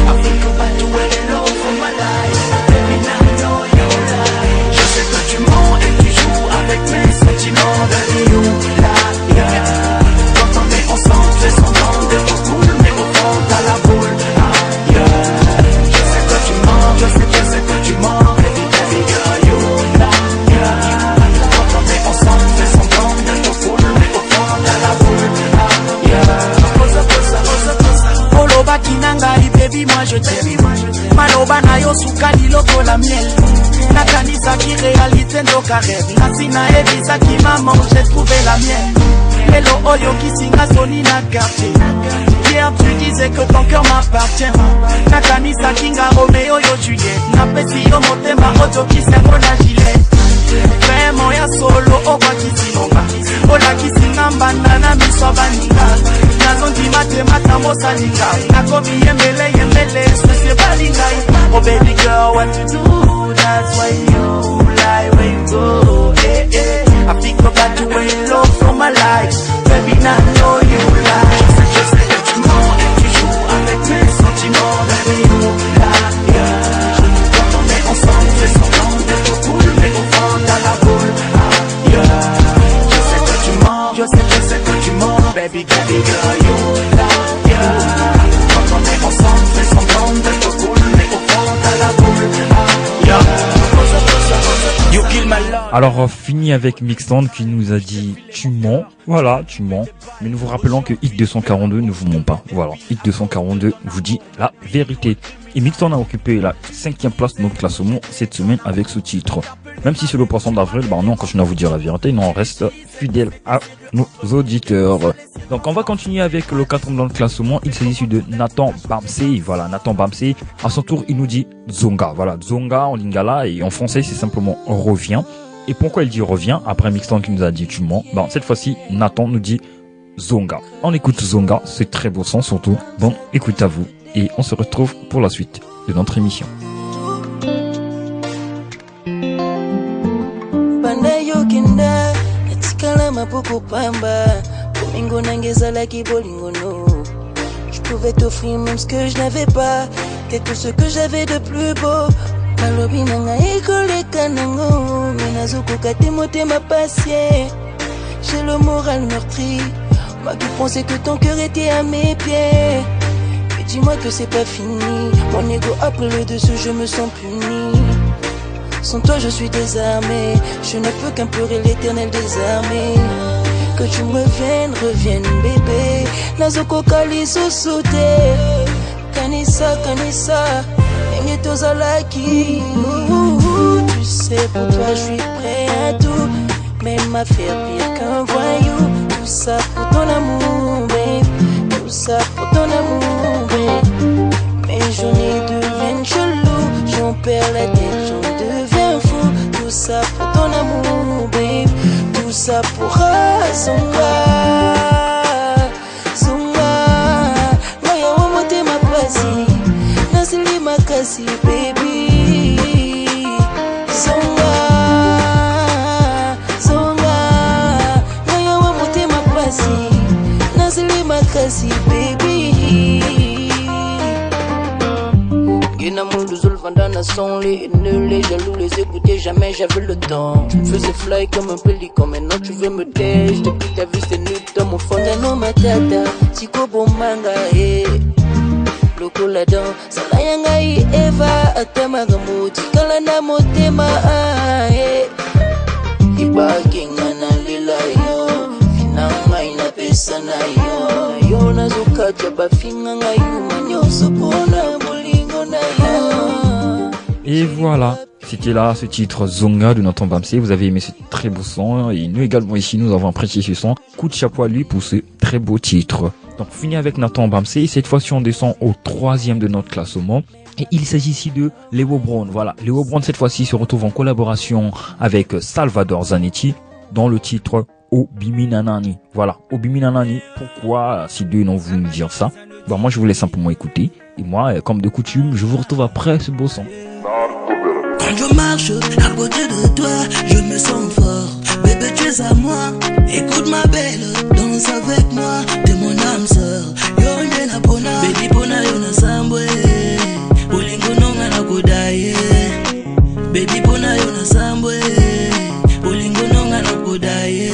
I think about you when you know for my life. Baby, I know you lie. Je sais que tu mens et tu joues avec mes sentiments. Baby, you lie, yeah. Quand on est ensemble, fais semblant d'être cool, mais au fond t'as la boule, yeah. Je sais que tu mens, je sais que tu mens. Baby, baby girl, you lie, yeah. Quand on est ensemble, fais semblant d'être cool, mais au fond t'as la boule, yeah. Oloba kinangai, baby, moi je t'aime. Maloba na yo sukali loko la miel. Na kanisa ki réalité ndo kareb. Na sina evisa ki maman, j'ai trouvé la mienne. Hello oyo ki singa soni na quartier. Hier tu disais que ton cœur m'appartient. Na kanisa kinga Romeo yo Juliette. Na pesi yo motema oto ki servo na gilet. Vraiment ya solo okwa kisilonga. Ola kisinga mbanda miswa baninga. Nazondi matemata mosaninga. Nakomi yembele swese balinga. Oh baby girl, what you do, that's why you lie when you go. Hey, hey. I think about you when you love for my life. Baby, now I know you lie. Je sais que tu mens et tu joues avec mes sentiments. Baby, you lie, yeah. Quand on est ensemble, fais semblant d'être cool, mais au fond t'as la boule, yeah. Je sais que tu mens, je sais que tu mens. Baby, baby girl, you lie, yeah. Quand on est ensemble, fais semblant d'être cool, mais au fond t'as la boule, yeah. You kill my love. Alors fini avec Mixton qui nous a dit Tu mens. Voilà, tu mens. Mais nous vous rappelons que Hit 242 ne vous ment pas. Voilà, Hit 242 vous dit la vérité. Et Mixton a occupé la 5e place de notre classement cette semaine avec ce titre. Même si c'est le poisson d'avril, nous on continue à vous dire la vérité, nous on reste fidèle à nos auditeurs. Donc on va continuer avec le 4e dans le classement. Il s'agit de Nathan Bamsey. Voilà, Nathan Bamsey. À son tour, il nous dit Zonga. Voilà, Zonga en lingala et en français c'est simplement revient. Et pourquoi il dit revient après Mixton qui nous a dit tu mens? Cette fois-ci, Nathan nous dit Zonga. On écoute Zonga, c'est très beau son surtout. Bon, écoute à vous et on se retrouve pour la suite de notre émission. Je pouvais t'offrir même ce que je n'avais pas, t'es tout ce que j'avais de plus beau. Malobi nanga ekole kanango, minazuko kate motema patient. J'ai le moral meurtri, m'a pu penser que ton cœur était à mes pieds. Mais dis-moi que c'est pas fini, mon ego a pris le dessus, je me sens puni. Sans toi je suis désarmé, je ne peux qu'implorer l'éternel désarmé. Que tu me reviennes bébé. Nazoko kali susute, kanisa, Engetozalaki. Tu sais pour toi je suis prêt à tout, même à faire pire qu'un voyou. Tout ça pour ton amour, babe. Tout ça pour ton amour, babe. Mes journées deviennent chelou, j'en perds la tête, j'en deviens fou. Tout ça pour ton amour, babe. Tout ça pour Zonga. Moya womote mapasi, nasili makasi, baby. Zonga. Moya womote mapasi, nasili makasi, baby. Guina mundu zulvandana sont les haineux, les jaloux, les écouter, jamais j'avais le temps. Tu me faisais fly comme un pélican, maintenant tu veux me taire. Depuis ta vie c'est nul dans mon fond, no matata. Siko bomanga, eh. Loko la dan, salayanga i Eva. Atamaga moti, kalana motema, eh. Iba kinga na lila yo, finanga ina pesa na yo. Yo na zukaja ba finga ngayu, manyo supona. Et voilà, C'était là ce titre Zonga de Nathan Bamsé. Vous avez aimé ce très beau son et nous également ici nous avons apprécié ce son. Coup de chapeau à lui pour ce très beau titre. Donc fini avec Nathan Bamsé. Cette fois-ci on descend au 3e de notre classement. Et il s'agit ici de Léo Brown. Voilà, Léo Brown cette fois-ci se retrouve en collaboration avec Salvador Zanetti dans le titre Obiminanani. Voilà, Obiminanani. Pourquoi si deux n'ont voulu nous dire ça? Bon, moi je vous laisse simplement écouter. Et moi, comme de coutume, je vous retrouve après ce beau son. Quand je marche à côté de toi, je me sens fort. Bébé, tu es à moi. Écoute ma belle, danse avec moi. T'es mon âme sœur. Yo na pona, baby pona yo na sambwe. Olingo nonga na kodaye. Baby pona yo na sambwe. Olingo nonga na kodaye.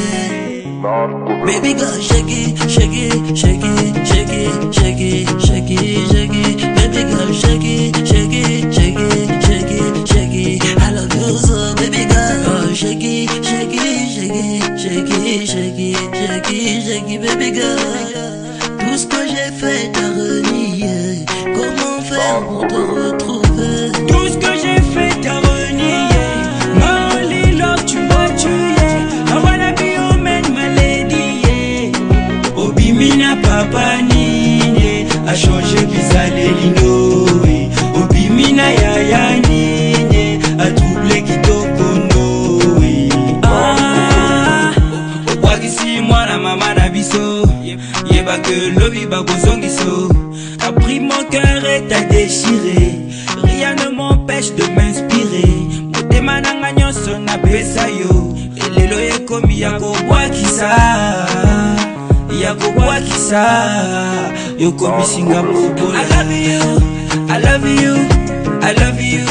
Baby girl, shake it, shake it, shake it, shake it, shake it, shake it, shake it. Baby girl, shake it, shake it, shake it, shake it, shake it. I love you so, baby girl. Oh, shake it, shake it, shake it, shake it, shake it, shake it, shake it, baby girl. Tout ce que j'ai fait t'a renié. Comment faire pour te retrouver? Tout ce que j'ai fait t'a renié. Molly love, tu m'as tué. I wanna be your man, my lady. Obimina papa nini a changé bizarre lino. Obimina yaya nini a troublé kitokono. Ah, wakisi mwana mama na biso. Yeba que lobi bagozongiso. A pris mon cœur et t'a déchiré. Rien ne m'empêche de m'inspirer. Motema nanga nyonso na pesa yo. Elelo ekomi yako bwakisa. Yako bwakisa. Yo komi Singapore. I love you, I love you, I love you.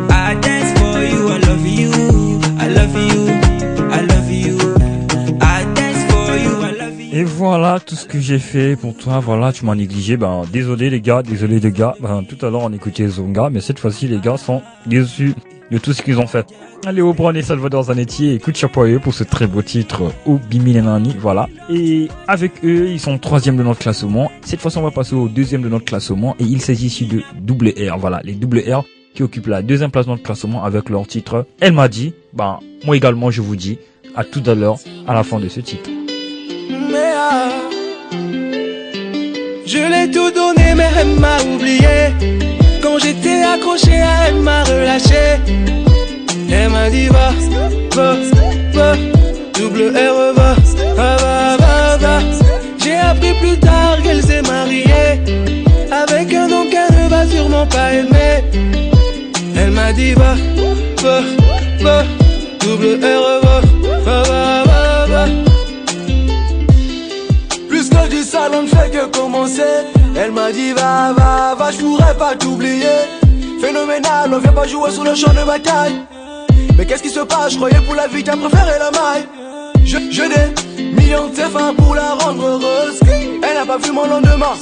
I dance for you, I love you, I love you, I love you. I dance for you, I love you. Et voilà tout ce que j'ai fait pour toi. Voilà, tu m'as négligé. Ben, désolé les gars. Ben, tout à l'heure on écoutait Zonga, mais cette fois-ci les gars sont déçus de tout ce qu'ils ont fait. Léo Brown et Salvador Zanetti, écoute chapeau à eux pour ce très beau titre Obiminanani. Voilà. Et avec eux, ils sont 3e de notre classement. Cette fois-ci, on va passer au 2e de notre classement et il s'agit ici de Double R. Voilà, les Double R qui occupent la 2e place de notre classement avec leur titre Elle m'a dit. Ben, moi également, je vous dis à tout à l'heure à la fin de ce titre. Je l'ai tout donné mais elle m'a oublié. Quand j'étais accroché à elle m'a relâché. Elle m'a dit va, double R va. J'ai appris plus tard qu'elle s'est mariée avec un homme qu'elle ne va sûrement pas aimer. Elle m'a dit va, double R va. Plus que du salon ne fait que commencer. Elle m'a dit va, je pourrais pas t'oublier. Phénoménal, on vient pas jouer sur le champ de bataille. Mais qu'est-ce qui se passe, je croyais pour la vie t'as préféré la maille. Je des millions de TF1 pour la rendre heureuse. Elle n'a pas vu mon lendemain.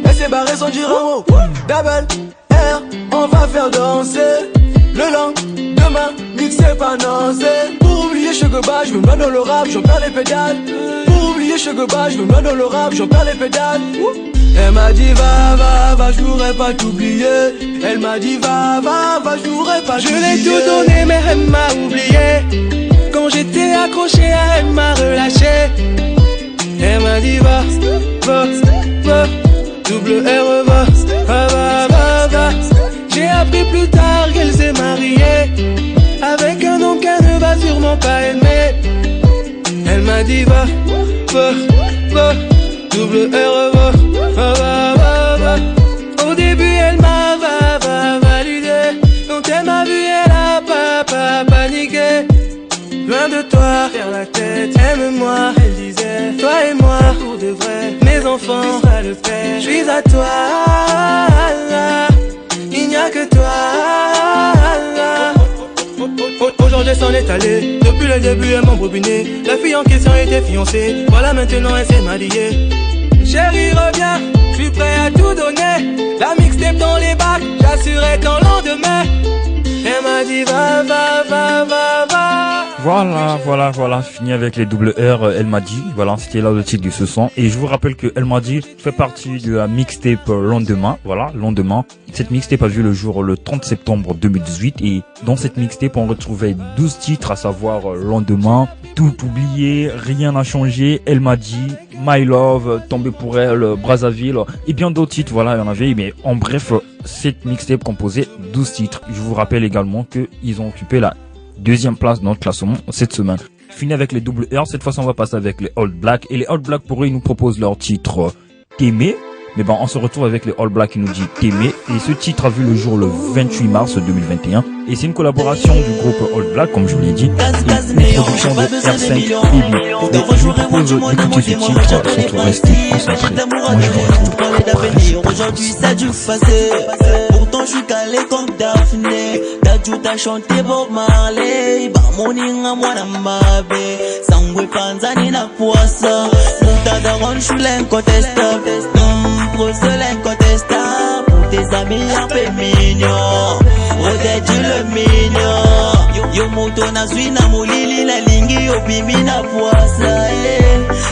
Elle s'est barrée sans dire un mot. Double R, on va faire danser. Le lendemain, mixé pas nancé. Pour oublier Chegeba, je me mets dans le rap, j'en perds les pédales. Pour oublier Chegeba, je me mets dans le rap, j'en perds les pédales. Elle m'a dit va, je pourrais pas t'oublier. Elle m'a dit va, je pourrais pas t'oublier. Je l'ai tout donné mais elle m'a oublié. Quand j'étais accroché à elle m'a relâché. Elle m'a dit va, double R va. J'ai appris plus tard qu'elle s'est mariée avec un homme qu'elle ne va sûrement pas aimer. Elle m'a dit va, double R va. Au début elle m'a validé. Quand elle m'a vu elle a pas paniqué. Loin de toi, faire la tête, aime-moi. Elle disait, toi et moi, pour de vrai. Mes enfants, pas le faire. Je suis à toi, il n'y a que toi. Aujourd'hui elle s'en est allée. Depuis le début elle m'a embobiné. La fille en question était fiancée. Voilà maintenant elle s'est mariée. Chérie reviens, je suis prêt à tout donner. La mixtape dans les bacs, j'assurais ton lendemain. Elle m'a dit va. Voilà, fini avec les double R, Elle m'a dit, voilà, c'était là le titre de ce son. Et je vous rappelle que Elle m'a dit fait partie de la mixtape Lendemain, Lendemain. Cette mixtape a vu le jour le 30 septembre 2018 et dans cette mixtape on retrouvait 12 titres, à savoir Lendemain, Tout oublié, Rien n'a changé, Elle m'a dit, My Love, Tombé pour elle, Brazzaville et bien d'autres titres, voilà, il y en avait, mais en bref, cette mixtape composait 12 titres. Je vous rappelle également qu'ils ont occupé la deuxième place dans le classement cette semaine. Fini avec les double R, cette fois-ci on va passer avec les All Black. Et les All Black, pour eux, ils nous proposent leur titre T'aimer. Mais bon, on se retrouve avec les All Black qui nous dit T'aimer. Et ce titre a vu le jour le 28 mars 2021. Et c'est une collaboration du groupe All Black, comme je vous l'ai dit. Et une production de R5 Baby. Et je vous propose d'écouter ce titre, surtout rester concentré. Moi je vous retrouve après. Aujourd'hui ça a dû passer. Pourtant je suis calé comme Daphné. Dadju t'a chanté Bob Marley. Ba moninga mwana mabe. Sangwe panzani na poissa. Muta daron je suis l'incontestable. Procès l'incontestable. Pour tes amis un peu mignons. Odette le mignon. Yo moto na zui na molili la lingi yo bimi na poissa.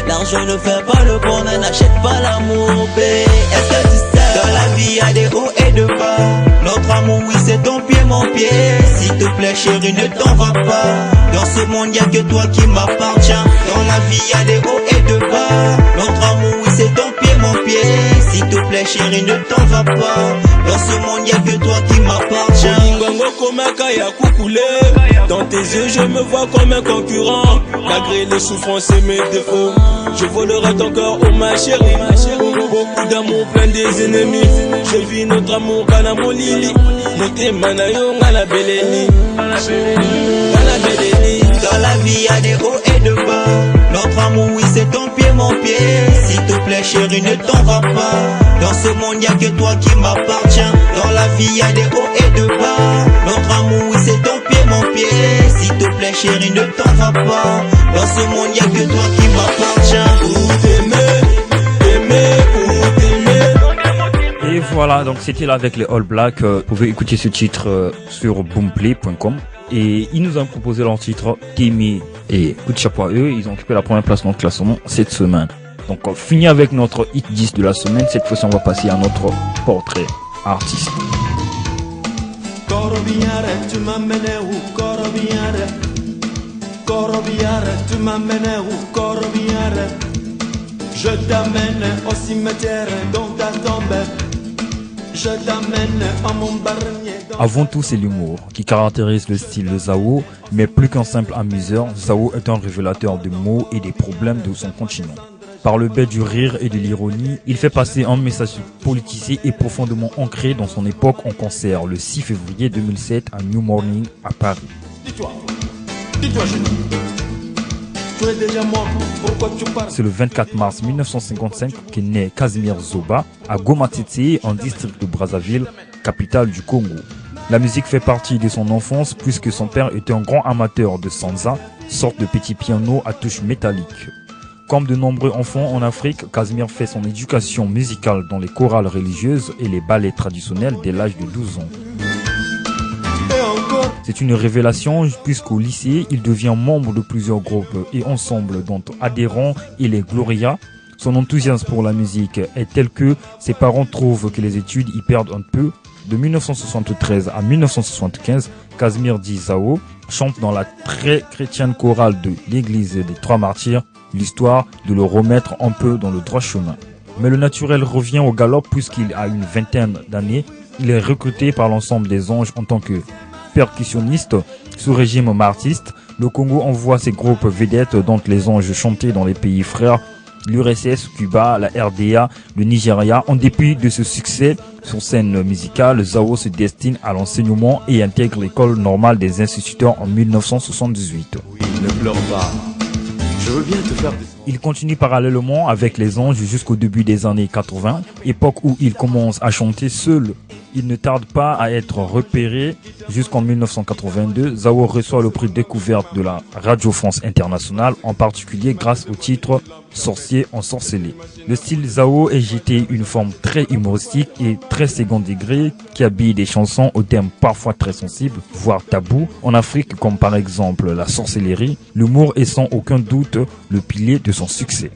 L'argent ne fait pas le bonheur, n'achète pas l'amour, bé. Est-ce que tu sais, dans la vie y'a des hauts et de bas. Notre amour, oui, c'est ton pied, mon pied. S'il te plaît, chérie, ne t'en va pas. Dans ce monde, y'a que toi qui m'appartient. Dans la vie, y'a des hauts et de bas. Notre amour, oui, c'est ton pied, mon pied. S'il te plaît, chérie, ne t'en va pas. Dans ce monde, y'a que toi qui m'appartient. Dans tes yeux, je me vois comme un concurrent. Malgré les souffrances et mes défauts, je volerai ton cœur, oh ma chérie. Beaucoup d'amour, plein des ennemis. Je vis notre amour, Kanamo Lili. Moté Manayo, Ngala Beleni. Dans la vie, y'a des hauts et de bas. Notre amour, oui, c'est ton pied, mon pied. S'il te plaît, chérie, ne t'en va pas. Dans ce monde, y'a que toi qui m'appartient. Dans la vie, y'a des hauts et de bas. Notre amour, oui, c'est ton pied, mon pied. S'il te plaît, chérie, ne t'en va pas. Dans ce monde, y'a que toi qui m'appartient. Pour t'aimer, pour t'aimer. Et voilà, donc c'était là avec les All Black. Vous pouvez écouter ce titre sur boomplay.com. Et ils nous ont proposé leur titre T'aimer. Et coup de chapeau à eux, ils ont occupé la première place dans le classement cette semaine. Donc on finit avec notre hit 10 de la semaine. Cette fois-ci on va passer à notre portrait artiste. Corobiare, tu m'amènes où? Corobiare, Corobiare, tu m'amènes où? Corobiare, je t'amène au cimetière dans ta tombe. Je t'amène à mon barnier. Avant tout, c'est l'humour qui caractérise le style de Zao, mais plus qu'un simple amuseur, Zao est un révélateur de mots et des problèmes de son continent. Par le biais du rire et de l'ironie, il fait passer un message politisé et profondément ancré dans son époque en concert le 6 février 2007 à New Morning à Paris. Dis-toi, jeune. Tu es déjà mort, pourquoi tu parles? C'est le 24 mars 1955 qu'est né Casimir Zoba à Goma-Tsetse, en district de Brazzaville, capitale du Congo. La musique fait partie de son enfance puisque son père était un grand amateur de sanza, sorte de petit piano à touche métallique. Comme de nombreux enfants en Afrique, Casimir fait son éducation musicale dans les chorales religieuses et les ballets traditionnels dès l'âge de 12 ans. C'est une révélation puisqu'au lycée, il devient membre de plusieurs groupes et ensembles dont Adhérents et les Gloria. Son enthousiasme pour la musique est tel que ses parents trouvent que les études y perdent un peu. De 1973 à 1975, Casimir Di Zao chante dans la très chrétienne chorale de l'église des Trois Martyrs, l'histoire de le remettre un peu dans le droit chemin. Mais le naturel revient au galop puisqu'il a une vingtaine d'années. Il est recruté par l'ensemble des anges en tant que percussionniste sous régime marxiste. Le Congo envoie ses groupes vedettes dont les anges chantaient dans les pays frères, l'URSS, Cuba, la RDA, le Nigeria. En dépit de ce succès sur scène musicale, Zao se destine à l'enseignement et intègre l'école normale des instituteurs en 1978. Oui, ne pleure pas. Je veux bien te faire des... Il continue parallèlement avec les anges jusqu'au début des années 80, époque où il commence à chanter seul. Il ne tarde pas à être repéré jusqu'en 1982. Zao reçoit le prix découverte de la Radio France Internationale, en particulier grâce au titre sorcier ensorcelé. Le style Zao est jeté une forme très humoristique et très second degré qui habille des chansons aux thèmes parfois très sensibles, voire tabous. En Afrique, comme par exemple la sorcellerie, l'humour est sans aucun doute le pilier de son succès.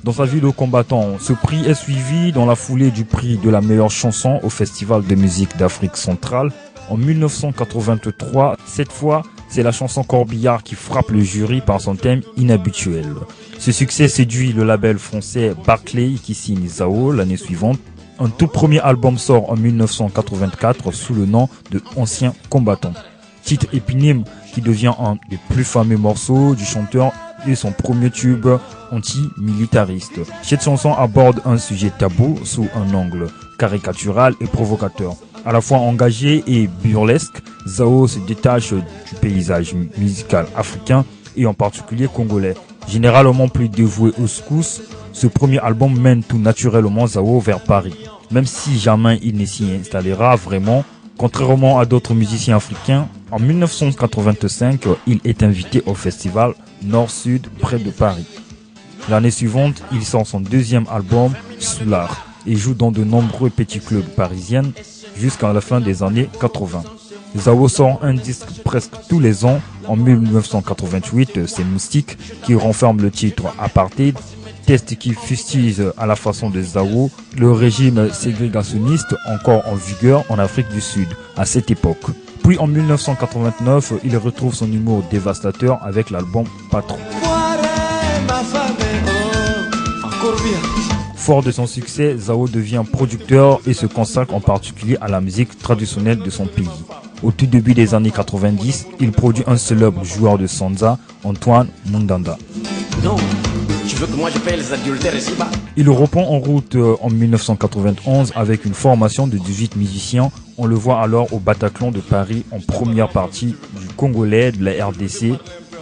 Dans sa vie de combattant, ce prix est suivi dans la foulée du prix de la meilleure chanson au Festival de musique d'Afrique centrale. En 1983, cette fois, c'est la chanson Corbillard qui frappe le jury par son thème inhabituel. Ce succès séduit le label français Barclay qui signe Zao l'année suivante. Un tout premier album sort en 1984 sous le nom de Ancien combattant. Titre éponyme qui devient un des plus fameux morceaux du chanteur et son premier tube anti-militariste. Cette chanson aborde un sujet tabou sous un angle caricatural et provocateur. À la fois engagé et burlesque, Zao se détache du paysage musical africain et en particulier congolais. Généralement plus dévoué au skous, ce premier album mène tout naturellement Zao vers Paris. Même si jamais il ne s'y installera vraiment, contrairement à d'autres musiciens africains, en 1985, il est invité au festival Nord-Sud près de Paris. L'année suivante, il sort son deuxième album, Soulard, et joue dans de nombreux petits clubs parisiens jusqu'à la fin des années 80. Zao sort un disque presque tous les ans. En 1988, c'est Moustique qui renferme le titre Apartheid, texte qui fustige à la façon de Zao le régime ségrégationniste encore en vigueur en Afrique du Sud à cette époque. Puis en 1989, il retrouve son humour dévastateur avec l'album Patron. Fort de son succès, Zao devient producteur et se consacre en particulier à la musique traditionnelle de son pays. Au tout début des années 90, il produit un célèbre joueur de sanza, Antoine Mundanda. Non, tu veux que moi je paye les adultères ici-bas? Il reprend en route en 1991 avec une formation de 18 musiciens. On le voit alors au Bataclan de Paris en première partie du Congolais de la RDC,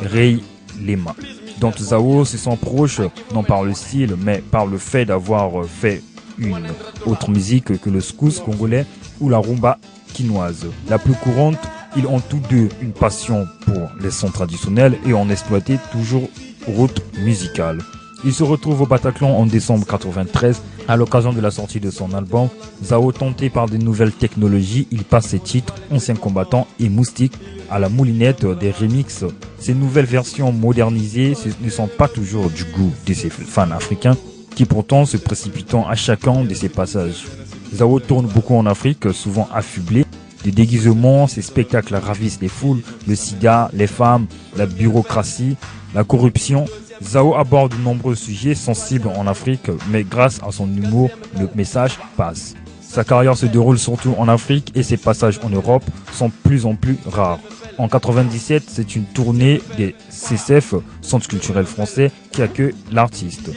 Ray Lema. Dont Zao se sent proche, non par le style, mais par le fait d'avoir fait une autre musique que le skous congolais ou la rumba quinoise. La plus courante, ils ont tous deux une passion pour les sons traditionnels et ont exploité toujours route musicale. Il se retrouve au Bataclan en décembre 93 à l'occasion de la sortie de son album. Zao, tenté par de nouvelles technologies, il passe ses titres Ancien combattant et Moustique à la moulinette des remixes. Ces nouvelles versions modernisées ne sont pas toujours du goût de ses fans africains qui pourtant se précipitant à chacun de ses passages. Zao tourne beaucoup en Afrique, souvent affublé de déguisements. Ses spectacles ravissent les foules, le sida, les femmes, la bureaucratie, la corruption. Zao aborde de nombreux sujets sensibles en Afrique, mais grâce à son humour, le message passe. Sa carrière se déroule surtout en Afrique et ses passages en Europe sont de plus en plus rares. En 97, c'est une tournée des CCF, Centre culturel français, qui accueille l'artiste.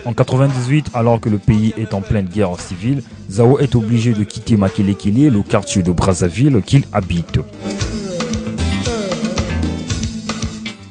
En 98, alors que le pays est en pleine guerre civile, Zao est obligé de quitter Makelekele, le quartier de Brazzaville qu'il habite.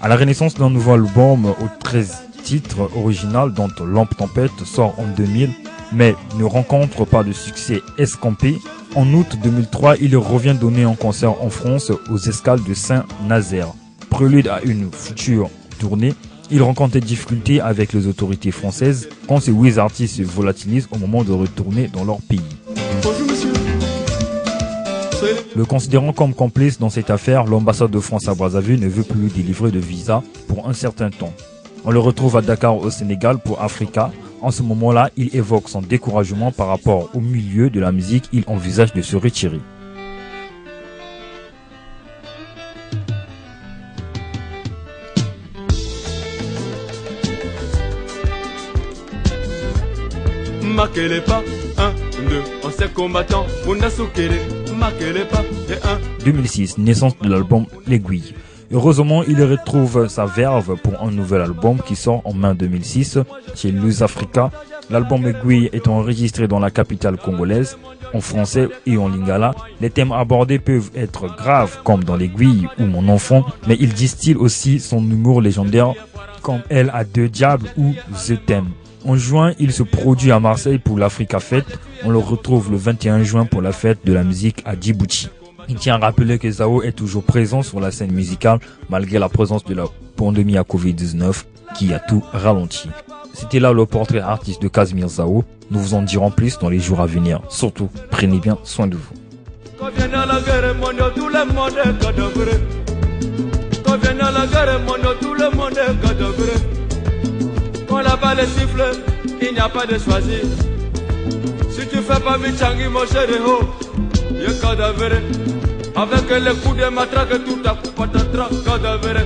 À la renaissance d'un nouveau album aux 13 titres original dont Lampe Tempête sort en 2000, mais ne rencontre pas de succès escompté. En août 2003, il revient donner un concert en France aux Escales de Saint-Nazaire. Prélude à une future tournée, il rencontre des difficultés avec les autorités françaises quand ces 8 artistes se volatilisent au moment de retourner dans leur pays. Bonjour monsieur. Le considérant comme complice dans cette affaire, l'ambassade de France à Brazzaville ne veut plus lui délivrer de visa pour un certain temps. On le retrouve à Dakar au Sénégal pour Africa. En ce moment-là, il évoque son découragement par rapport au milieu de la musique. Il envisage de se retirer. Marquez les pas, 1, 2, ancien combattant, Mundasukele, marquez les pas, et 1. 2006, naissance de l'album L'Aiguille. Heureusement, il retrouve sa verve pour un nouvel album qui sort en mai 2006 chez Luz Africa. L'album Aiguille est enregistré dans la capitale congolaise, en français et en lingala. Les thèmes abordés peuvent être graves comme dans L'Aiguille ou Mon enfant, mais il distille aussi son humour légendaire comme Elle a deux diables ou Je t'aime. En juin, il se produit à Marseille pour l'Africa Fête. On le retrouve le 21 juin pour la fête de la musique à Djibouti. Il tient à rappeler que Zao est toujours présent sur la scène musicale malgré la présence de la pandémie à Covid-19 qui a tout ralenti. C'était là le portrait artiste de Casimir Zao. Nous vous en dirons plus dans les jours à venir. Surtout, prenez bien soin de vous. Quand vient la guerre mondiale, tout le monde est cadavre. Quand vient la guerre mondiale, tout le monde est cadavre. Quand la balle siffle, il n'y a pas de choisir. Si tu fais pas Michangi, mon cher héros, il est cadavre. Avec les coups de matraque, tout à coup patatras, cadavre.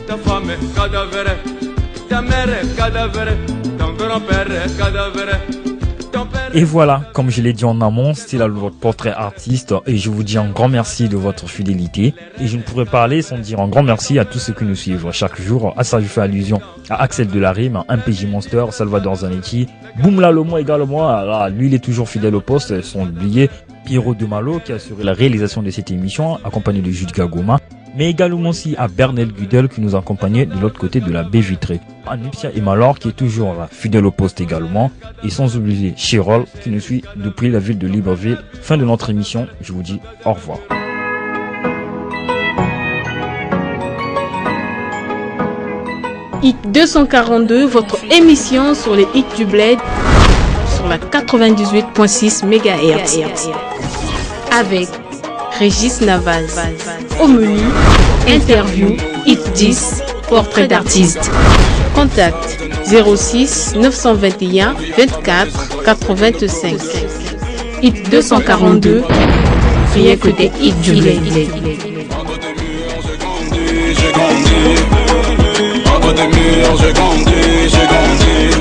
Ta femme est cadavre, ta mère est cadavre, ton grand-père est cadavre. Et voilà, comme je l'ai dit en amont, c'était là votre portrait artiste et je vous dis un grand merci de votre fidélité. Et je ne pourrais pas aller sans dire un grand merci à tous ceux qui nous suivent chaque jour. À ça, je fais allusion à Axel Delarime, MPJ Monster, Salvador Zanetti, Boumla Lomo également. Alors, lui, il est toujours fidèle au poste, sans oublier Pierrot de Malo qui a assuré la réalisation de cette émission, accompagné de Jude Gagoma. Mais également aussi à Bernel Gudel qui nous accompagnait de l'autre côté de la baie vitrée. À Nuptia et Malor qui est toujours là, fidèle au poste également. Et sans oublier Chirol qui nous suit depuis la ville de Libreville. Fin de notre émission, je vous dis au revoir. Hit 242, votre émission sur les hits du bled sur la 98.6 MHz. Avec Régis Navaz. Au menu, interview, hit 10, portrait d'artiste. Contact 06 921 24 85. Hit 242, rien que des hits du bled. Entre des murs, j'ai grandi.